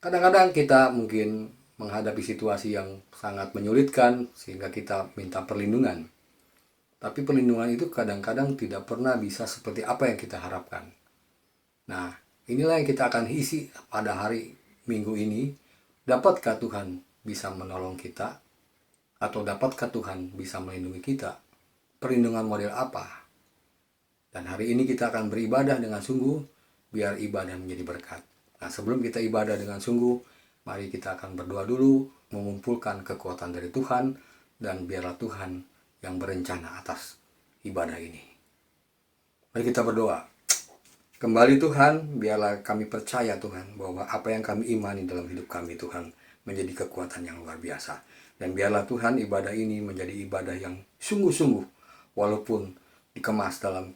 Kadang-kadang kita mungkin menghadapi situasi yang sangat menyulitkan sehingga kita minta perlindungan. Tapi perlindungan itu kadang-kadang tidak pernah bisa seperti apa yang kita harapkan. Nah, inilah yang kita akan isi pada hari Minggu ini. Dapatkah Tuhan bisa menolong kita? Atau dapatkah Tuhan bisa melindungi kita? Perlindungan model apa? Dan hari ini kita akan beribadah dengan sungguh, biar ibadah menjadi berkat. Nah, sebelum kita ibadah dengan sungguh, mari kita akan berdoa dulu, mengumpulkan kekuatan dari Tuhan, dan biarlah Tuhan yang berencana atas ibadah ini. Mari kita berdoa. Kembali Tuhan, biarlah kami percaya Tuhan, bahwa apa yang kami imani dalam hidup kami Tuhan, menjadi kekuatan yang luar biasa. Dan biarlah Tuhan ibadah ini menjadi ibadah yang sungguh-sungguh, walaupun dikemas dalam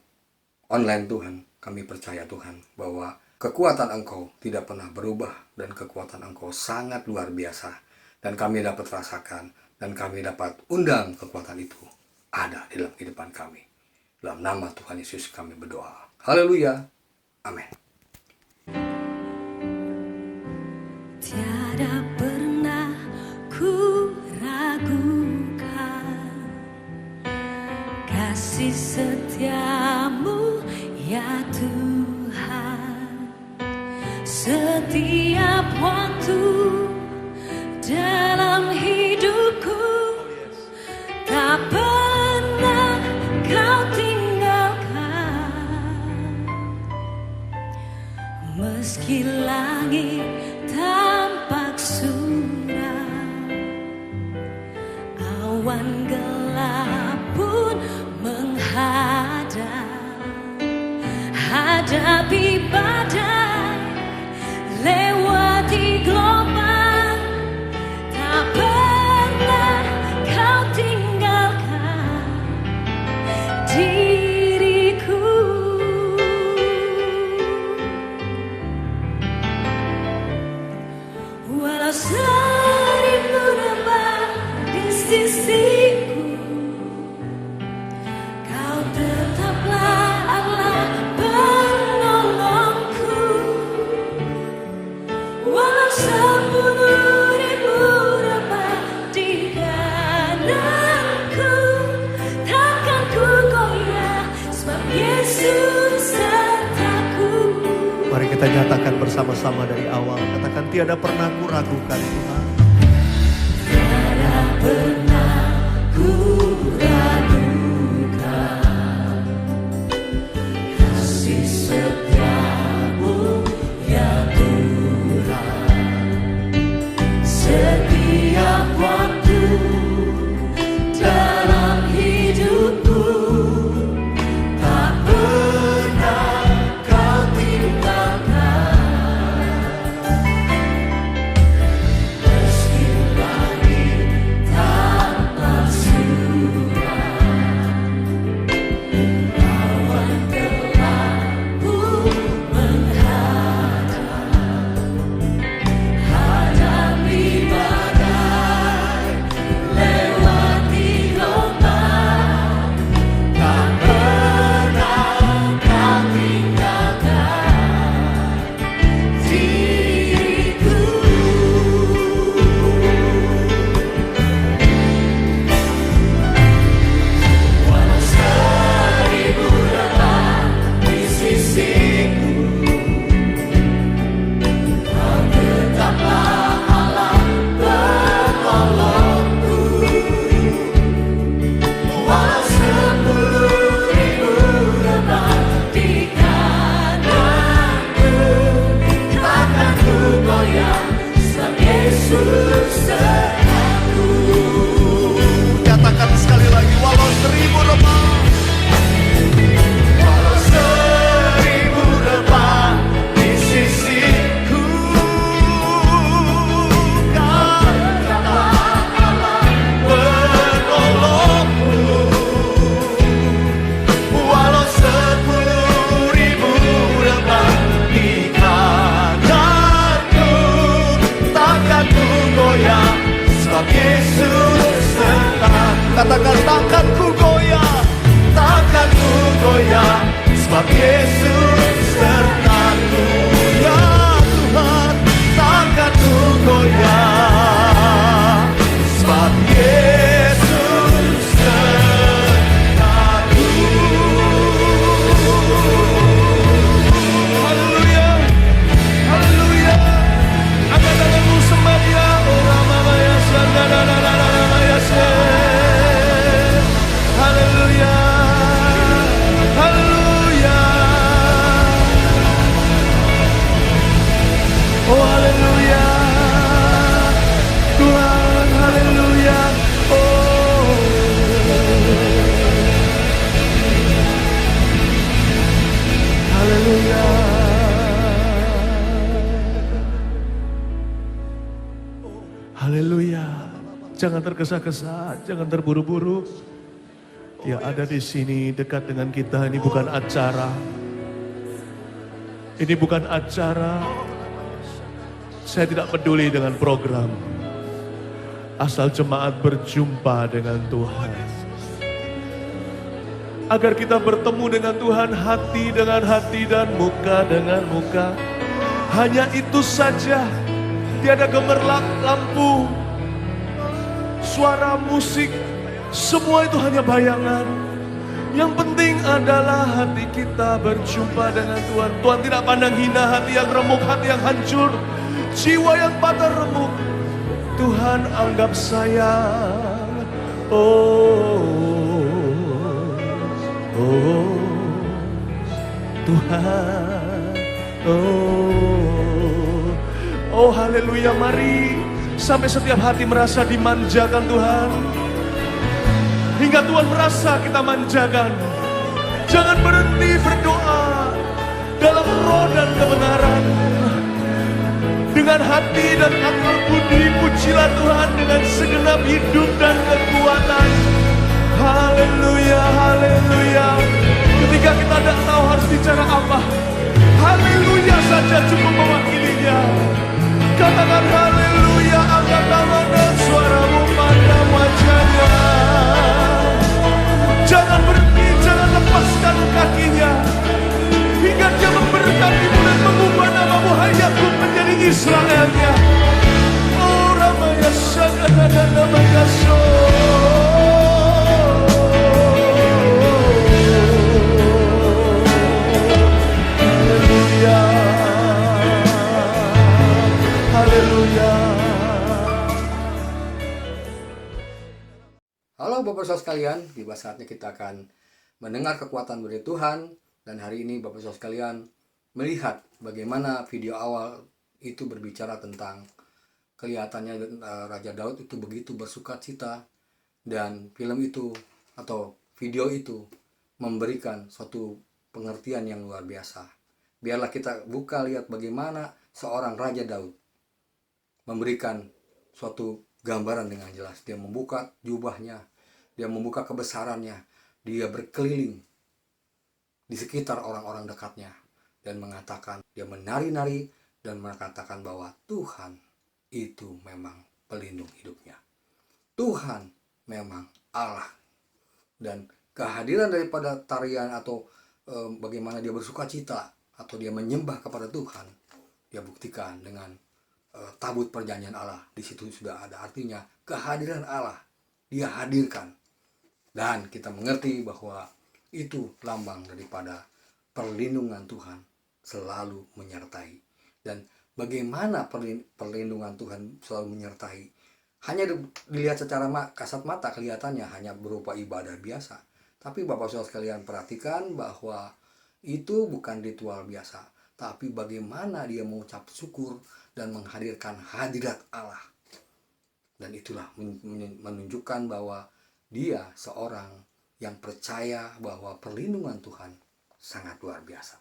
online Tuhan, kami percaya Tuhan, bahwa kekuatan Engkau tidak pernah berubah dan kekuatan Engkau sangat luar biasa. Dan kami dapat rasakan dan kami dapat undang kekuatan itu ada di dalam kehidupan kami. Dalam nama Tuhan Yesus kami berdoa. Haleluya. Amin. Tiada pernah ku ragukan kasih setiamu ya Tuhan. Setiap waktu dalam hidupku tak pernah kau tinggalkan. Meski langit tampak suram, awan gelap pun menghadap. Hadapi badai, lewati gelombang, tak pernah kau tinggalkan diriku. Walau seribu rebah di sisiku, kau tetaplah Allah penolongku. Walau 10.000 rebah di kananku, takkan ku goyah, sebab Yesus sertaku. Mari kita nyatakan bersama-sama dari awal. Katakan, tiada pernah ku ragukan Tuhan. Tiada pernah ku ragukan Katakan takkan ku goyah, takkan ku goyah, sebab Yesus sertaku. Ya Tuhan, takkan ku goyah, sebab Yesus sertaku. Haleluya, haleluya. Angkat tanganmu sembah Dia. Oh Rama Maya Sanda Maya Se. Haleluya, haleluya. Oh haleluya, Tuhan haleluya. Oh haleluya. Haleluya. Jangan tergesa-gesa, jangan terburu-buru. Dia ada di sini dekat dengan kita. Ini bukan acara. Ini bukan acara. Saya tidak peduli dengan program. Asal jemaat berjumpa dengan Tuhan. Agar kita bertemu dengan Tuhan hati dengan hati dan muka dengan muka. Hanya itu saja. Tiada gemerlap lampu, suara musik, semua itu hanya bayangan. Yang penting adalah hati kita berjumpa dengan Tuhan. Tuhan tidak pandang hina hati yang remuk, hati yang hancur, jiwa yang patah remuk. Tuhan anggap sayang. Tuhan. Oh haleluya, mari sampai setiap hati merasa dimanjakan Tuhan. Hingga Tuhan merasa kita manjakan. Jangan berhenti berdoa dalam roh dan kebenaran. Dengan hati dan akal budi pujilah Tuhan dengan segenap hidup dan kekuatan. Haleluya, haleluya. Ketika kita tidak tahu harus bicara apa, haleluya saja cukup mewakilinya. Katakan haleluya, angkat tangan dan suaramu pada wajahnya. Jangan berhenti, jangan lepaskan kakinya, hingga dia memberkatimu dan mengubah namamu Yakub menjadi Israelnya. Oh Ramaya Sagada dan Ramaya So. Haleluya. Haleluya. Halo Bapak Saudara sekalian, tiba saatnya kita akan mendengar kekuatan dari Tuhan. Dan hari ini Bapak Saudara sekalian melihat bagaimana video awal itu berbicara tentang kelihatannya Raja Daud itu begitu bersuka cita. Dan film itu atau video itu memberikan suatu pengertian yang luar biasa. Biarlah kita buka lihat bagaimana seorang Raja Daud memberikan suatu gambaran dengan jelas. Dia membuka jubahnya, dia membuka kebesarannya, dia berkeliling di sekitar orang-orang dekatnya dan mengatakan, dia menari-nari dan mengatakan bahwa Tuhan itu memang pelindung hidupnya. Tuhan memang Allah. Dan kehadiran daripada tarian atau bagaimana dia bersuka cita atau dia menyembah kepada Tuhan, dia buktikan dengan tabut perjanjian Allah. Di situ sudah ada artinya kehadiran Allah. Dia hadirkan. Dan kita mengerti bahwa itu lambang daripada perlindungan Tuhan selalu menyertai. Dan bagaimana perlindungan Tuhan selalu menyertai? Hanya dilihat secara kasat mata kelihatannya hanya berupa ibadah biasa. Tapi Bapak Saudara sekalian perhatikan bahwa itu bukan ritual biasa. Tapi bagaimana dia mengucap syukur dan menghadirkan hadirat Allah. Dan itulah menunjukkan bahwa dia seorang yang percaya bahwa perlindungan Tuhan sangat luar biasa.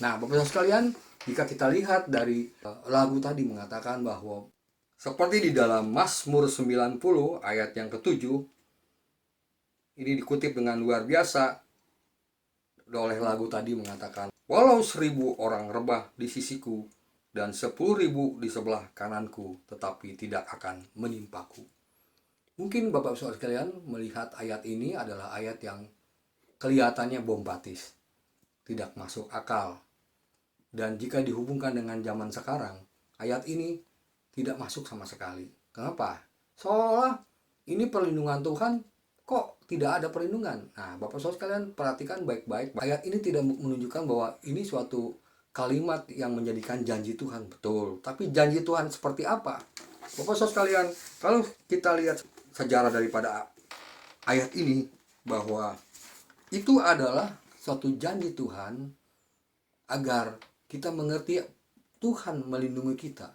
Nah, Bapak Saudara sekalian, jika kita lihat dari lagu tadi mengatakan bahwa seperti di dalam Mazmur 90 ayat yang ke-7, ini dikutip dengan luar biasa oleh lagu tadi mengatakan, walau 1000 orang rebah di sisiku dan 10.000 di sebelah kananku, tetapi tidak akan menimpaku. Mungkin Bapak Saudara sekalian melihat ayat ini adalah ayat yang kelihatannya bombastis, tidak masuk akal. Dan jika dihubungkan dengan zaman sekarang, ayat ini tidak masuk sama sekali. Kenapa? Seolah ini perlindungan Tuhan, kok tidak ada perlindungan. Nah, Bapak Saudara sekalian perhatikan baik-baik. Ayat ini tidak menunjukkan bahwa ini suatu kalimat yang menjadikan janji Tuhan. Betul. Tapi janji Tuhan seperti apa? Bapak Saudara sekalian, kalau kita lihat sejarah daripada ayat ini, bahwa itu adalah suatu janji Tuhan agar kita mengerti Tuhan melindungi kita.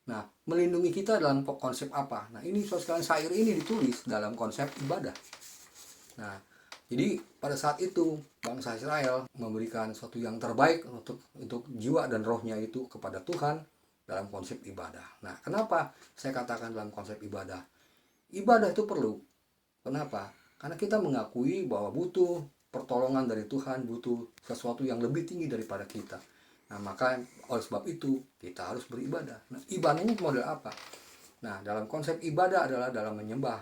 Nah, melindungi kita dalam konsep apa? Nah, ini saudara sekalian, syair ini ditulis dalam konsep ibadah. Nah, jadi pada saat itu bangsa Israel memberikan sesuatu yang terbaik untuk jiwa dan rohnya itu kepada Tuhan dalam konsep ibadah. Nah, kenapa saya katakan dalam konsep ibadah? Ibadah itu perlu. Kenapa? Karena kita mengakui bahwa butuh pertolongan dari Tuhan, butuh sesuatu yang lebih tinggi daripada kita. Nah, maka oleh sebab itu kita harus beribadah. Nah, ibadahnya model apa? Nah, dalam konsep ibadah adalah dalam menyembah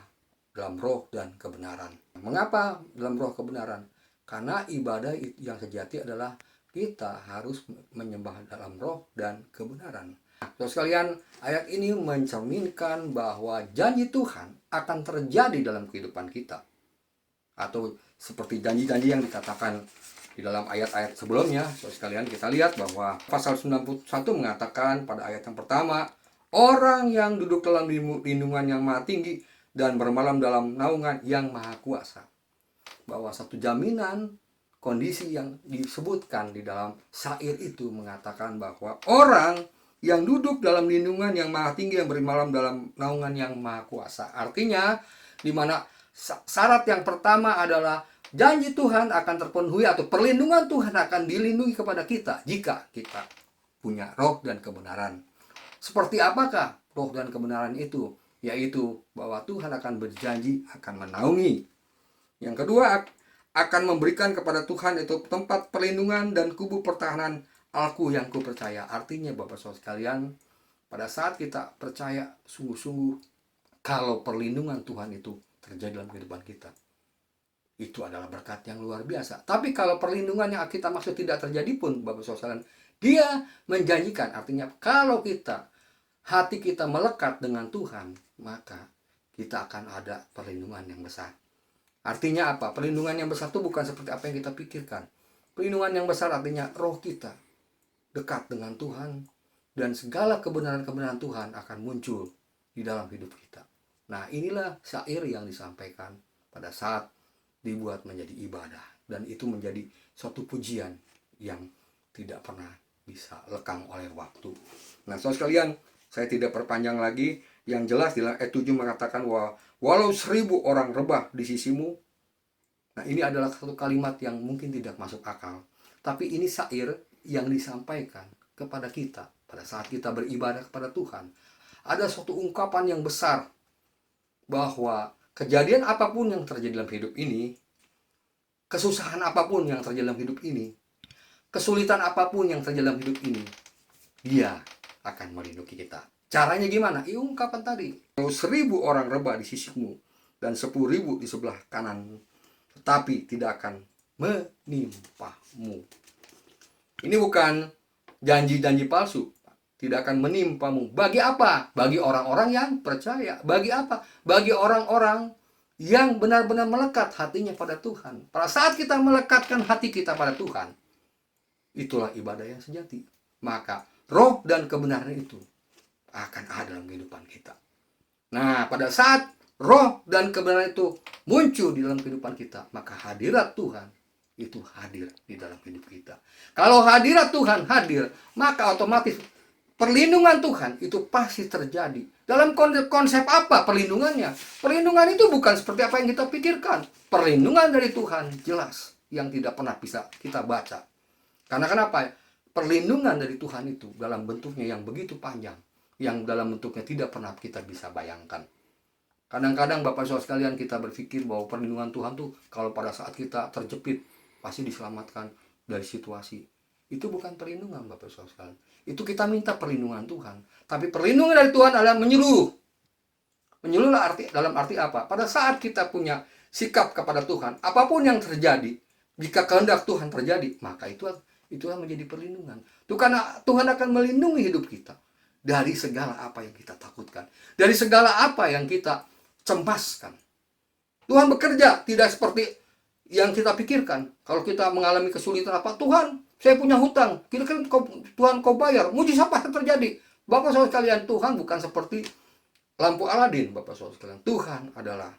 dalam roh dan kebenaran. Mengapa dalam roh kebenaran? Karena ibadah yang sejati adalah kita harus menyembah dalam roh dan kebenaran. Nah, saudara sekalian, ayat ini mencerminkan bahwa janji Tuhan akan terjadi dalam kehidupan kita. Atau seperti janji-janji yang dikatakan di dalam ayat-ayat sebelumnya, saudara sekalian, kita lihat bahwa pasal 91 mengatakan pada ayat yang pertama, orang yang duduk dalam lindungan yang maha tinggi dan bermalam dalam naungan yang maha kuasa. Bahwa satu jaminan kondisi yang disebutkan di dalam syair itu mengatakan bahwa orang yang duduk dalam lindungan yang maha tinggi yang bermalam dalam naungan yang maha kuasa. Artinya, di mana syarat yang pertama adalah janji Tuhan akan terpenuhi atau perlindungan Tuhan akan dilindungi kepada kita jika kita punya roh dan kebenaran. Seperti apakah roh dan kebenaran itu? Yaitu bahwa Tuhan akan berjanji akan menaungi. Yang kedua, akan memberikan kepada Tuhan itu tempat perlindungan dan kubu pertahanan Aku yang kupercaya. Artinya Bapak Saudara sekalian, pada saat kita percaya sungguh-sungguh kalau perlindungan Tuhan itu terjadi dalam kehidupan kita, itu adalah berkat yang luar biasa. Tapi kalau perlindungan yang kita maksud tidak terjadi pun, Bapak Saudara sekalian, Dia menjanjikan. Artinya kalau hati kita melekat dengan Tuhan, maka kita akan ada perlindungan yang besar. Artinya apa? Perlindungan yang besar itu bukan seperti apa yang kita pikirkan. Perlindungan yang besar artinya roh kita dekat dengan Tuhan, dan segala kebenaran-kebenaran Tuhan akan muncul di dalam hidup kita. Nah, inilah syair yang disampaikan pada saat dibuat menjadi ibadah, dan itu menjadi suatu pujian yang tidak pernah bisa lekang oleh waktu. Nah, saudara sekalian, saya tidak perpanjang lagi. Yang jelas di ayat 7 mengatakan bahwa walau 1000 orang rebah di sisimu. Nah, ini adalah satu kalimat yang mungkin tidak masuk akal, tapi ini syair yang disampaikan kepada kita pada saat kita beribadah kepada Tuhan. Ada suatu ungkapan yang besar bahwa kejadian apapun yang terjadi dalam hidup ini, kesusahan apapun yang terjadi dalam hidup ini, kesulitan apapun yang terjadi dalam hidup ini, Dia akan melindungi kita. Caranya gimana? Ungkapan tadi. Kalau 1000 orang rebah di sisimu dan 10.000 di sebelah kanan, tetapi tidak akan menimpamu. Ini bukan janji-janji palsu. Tidak akan menimpamu. Bagi apa? Bagi orang-orang yang percaya. Bagi apa? Bagi orang-orang yang benar-benar melekat hatinya pada Tuhan. Pada saat kita melekatkan hati kita pada Tuhan, itulah ibadah yang sejati. Maka roh dan kebenaran itu akan ada dalam kehidupan kita. Nah, pada saat roh dan kebenaran itu muncul di dalam kehidupan kita, maka hadirat Tuhan itu hadir di dalam hidup kita. Kalau hadirat Tuhan hadir, maka otomatis perlindungan Tuhan itu pasti terjadi. Dalam konsep apa perlindungannya? Perlindungan itu bukan seperti apa yang kita pikirkan. Perlindungan dari Tuhan jelas, yang tidak pernah bisa kita baca. Karena kenapa? Perlindungan dari Tuhan itu dalam bentuknya yang begitu panjang, yang dalam bentuknya tidak pernah kita bisa bayangkan. Kadang-kadang Bapak Saudara sekalian, kita berpikir bahwa perlindungan Tuhan tuh kalau pada saat kita terjepit pasti diselamatkan dari situasi. Itu bukan perlindungan Bapak Saudara sekalian. Itu kita minta perlindungan Tuhan. Tapi perlindungan dari Tuhan adalah menyeluruh. Menyululah dalam arti apa? Pada saat kita punya sikap kepada Tuhan, apapun yang terjadi, jika kehendak Tuhan terjadi, maka itulah menjadi perlindungan. Tuhan akan melindungi hidup kita dari segala apa yang kita takutkan, dari segala apa yang kita cemaskan. Tuhan bekerja tidak seperti yang kita pikirkan. Kalau kita mengalami kesulitan apa, Tuhan, saya punya hutang, kira-kira Tuhan kau bayar, mujizat apa yang terjadi? Bapak saudara sekalian, Tuhan bukan seperti lampu Aladin, Bapak saudara sekalian. Tuhan adalah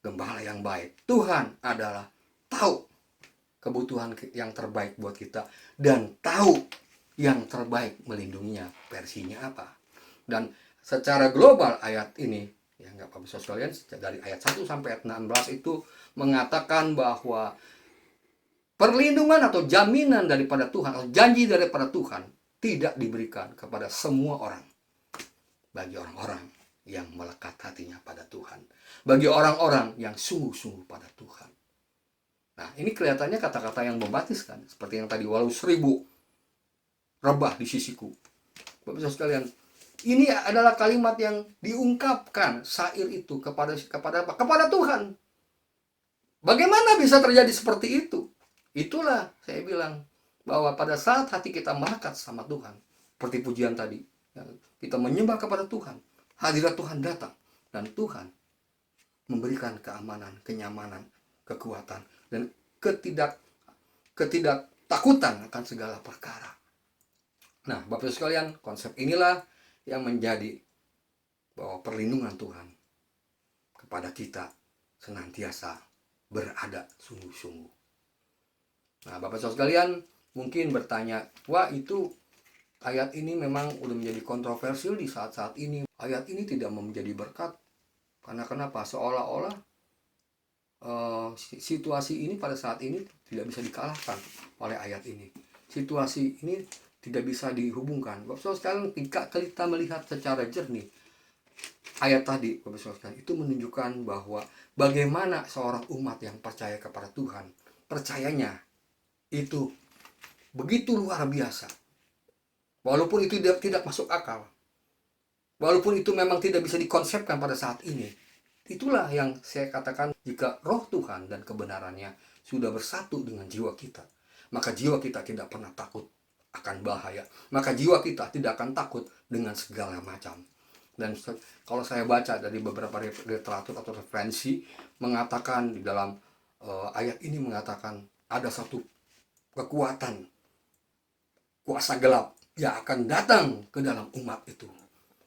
gembala yang baik. Tuhan adalah tahu kebutuhan yang terbaik buat kita dan tahu yang terbaik melindunginya, versinya apa. Dan secara global ayat ini, ya nggak apa-apa sekalian, dari ayat 1 sampai ayat 16 itu mengatakan bahwa perlindungan atau jaminan daripada Tuhan, atau janji daripada Tuhan tidak diberikan kepada semua orang. Bagi orang-orang yang melekat hatinya pada Tuhan. Bagi orang-orang yang sungguh-sungguh pada Tuhan. Nah, ini kelihatannya kata-kata yang membaptiskan. Seperti yang tadi, walau 1000 rebah di sisiku. Bapak sekalian, ini adalah kalimat yang diungkapkan syair itu kepada apa? Kepada Tuhan. Bagaimana bisa terjadi seperti itu? Itulah saya bilang bahwa pada saat hati kita melekat sama Tuhan, seperti pujian tadi, kita menyembah kepada Tuhan, hadirat Tuhan datang, dan Tuhan memberikan keamanan, kenyamanan, kekuatan, dan ketidaktakutan akan segala perkara. Nah, Bapak sekalian, konsep inilah yang menjadi bahwa perlindungan Tuhan kepada kita senantiasa berada sungguh-sungguh. Nah, Bapak sekalian mungkin bertanya, wah itu ayat ini memang udah menjadi kontroversial di saat-saat ini. Ayat ini tidak menjadi berkat. Karena kenapa? Seolah-olah situasi ini pada saat ini tidak bisa dikalahkan oleh ayat ini. Situasi ini tidak bisa dihubungkan. Bapak sekalian, ketika kita melihat secara jernih ayat tadi, Bapak sekalian, itu menunjukkan bahwa bagaimana seorang umat yang percaya kepada Tuhan, percayanya itu begitu luar biasa. Walaupun itu tidak masuk akal. Walaupun itu memang tidak bisa dikonsepkan pada saat ini. Itulah yang saya katakan, jika roh Tuhan dan kebenarannya sudah bersatu dengan jiwa kita, maka jiwa kita tidak pernah takut akan bahaya. Maka jiwa kita tidak akan takut dengan segala macam. Dan kalau saya baca dari beberapa literatur atau referensi, mengatakan di dalam ayat ini mengatakan ada satu kekuatan, kuasa gelap yang akan datang ke dalam umat itu.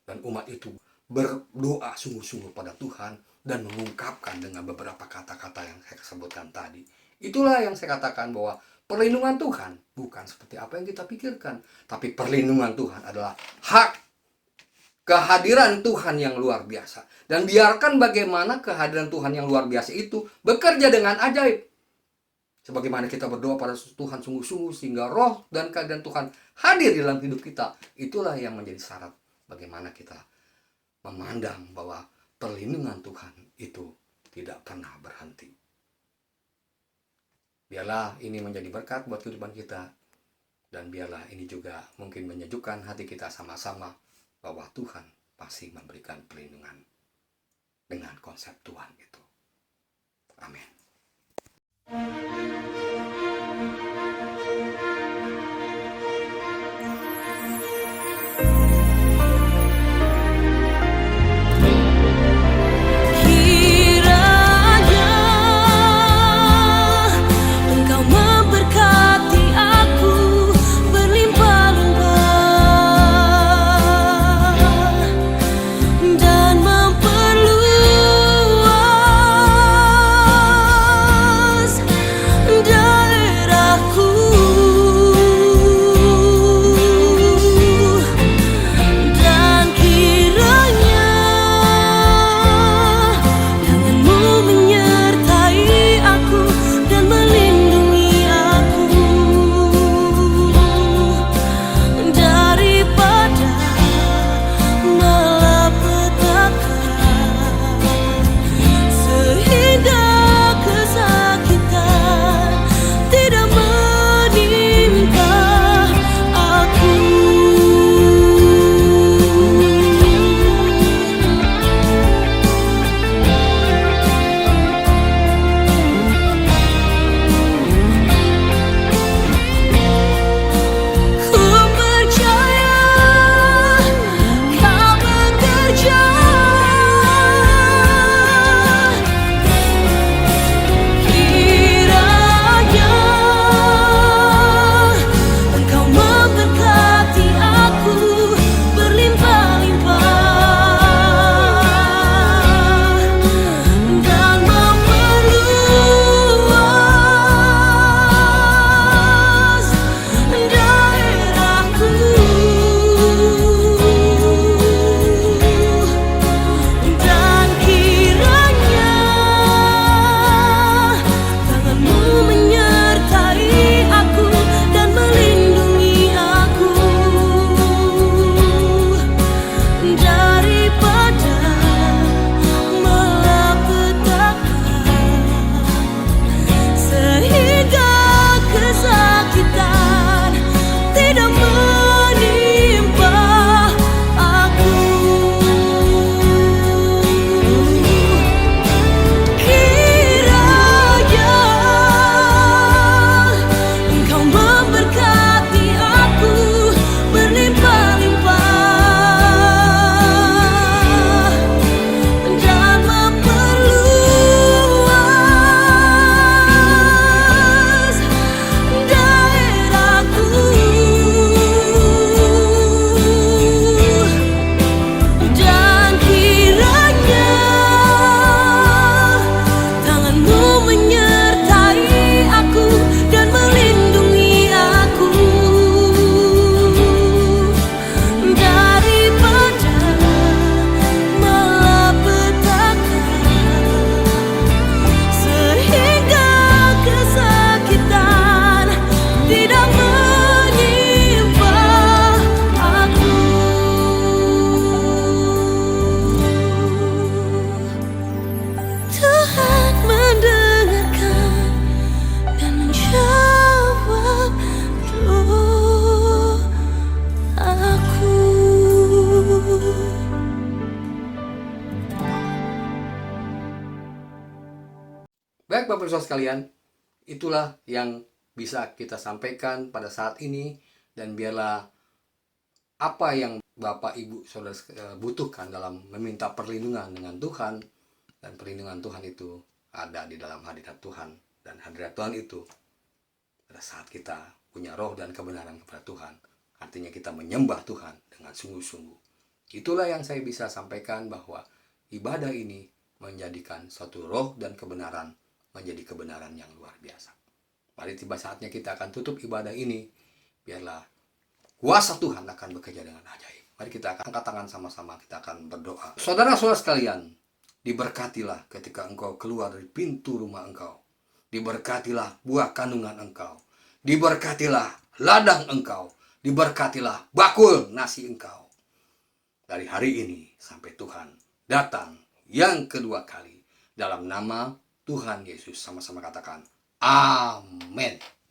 Dan umat itu berdoa sungguh-sungguh pada Tuhan dan mengungkapkan dengan beberapa kata-kata yang saya sebutkan tadi. Itulah yang saya katakan bahwa perlindungan Tuhan bukan seperti apa yang kita pikirkan. Tapi perlindungan Tuhan adalah hak kehadiran Tuhan yang luar biasa. Dan biarkan bagaimana kehadiran Tuhan yang luar biasa itu bekerja dengan ajaib. Sebagaimana kita berdoa pada Tuhan sungguh-sungguh sehingga roh dan kehadiran Tuhan hadir di dalam hidup kita. Itulah yang menjadi syarat bagaimana kita memandang bahwa perlindungan Tuhan itu tidak pernah berhenti. Biarlah ini menjadi berkat buat kehidupan kita. Dan biarlah ini juga mungkin menyejukkan hati kita sama-sama bahwa Tuhan pasti memberikan perlindungan dengan konsep Tuhan itu. Amin. Kiranya Engkau memberkati aku berlimpah-limpah dan memperluas Baik Bapak Ibu Saudara sekalian, itulah yang bisa kita sampaikan pada saat ini, dan biarlah apa yang Bapak Ibu Saudara butuhkan dalam meminta perlindungan dengan Tuhan, dan perlindungan Tuhan itu ada di dalam hadirat Tuhan, dan hadirat Tuhan itu pada saat kita punya roh dan kebenaran kepada Tuhan, artinya kita menyembah Tuhan dengan sungguh-sungguh. Itulah yang saya bisa sampaikan, bahwa ibadah ini menjadikan suatu roh dan kebenaran menjadi kebenaran yang luar biasa. Mari tiba saatnya kita akan tutup ibadah ini. Biarlah kuasa Tuhan akan bekerja dengan ajaib. Mari kita akan angkat tangan sama-sama, kita akan berdoa. Saudara-saudara sekalian, diberkatilah ketika engkau keluar dari pintu rumah engkau. Diberkatilah buah kandungan engkau. Diberkatilah ladang engkau. Diberkatilah bakul nasi engkau. Dari hari ini sampai Tuhan datang yang kedua kali. Dalam nama Tuhan Yesus, sama-sama katakan amin.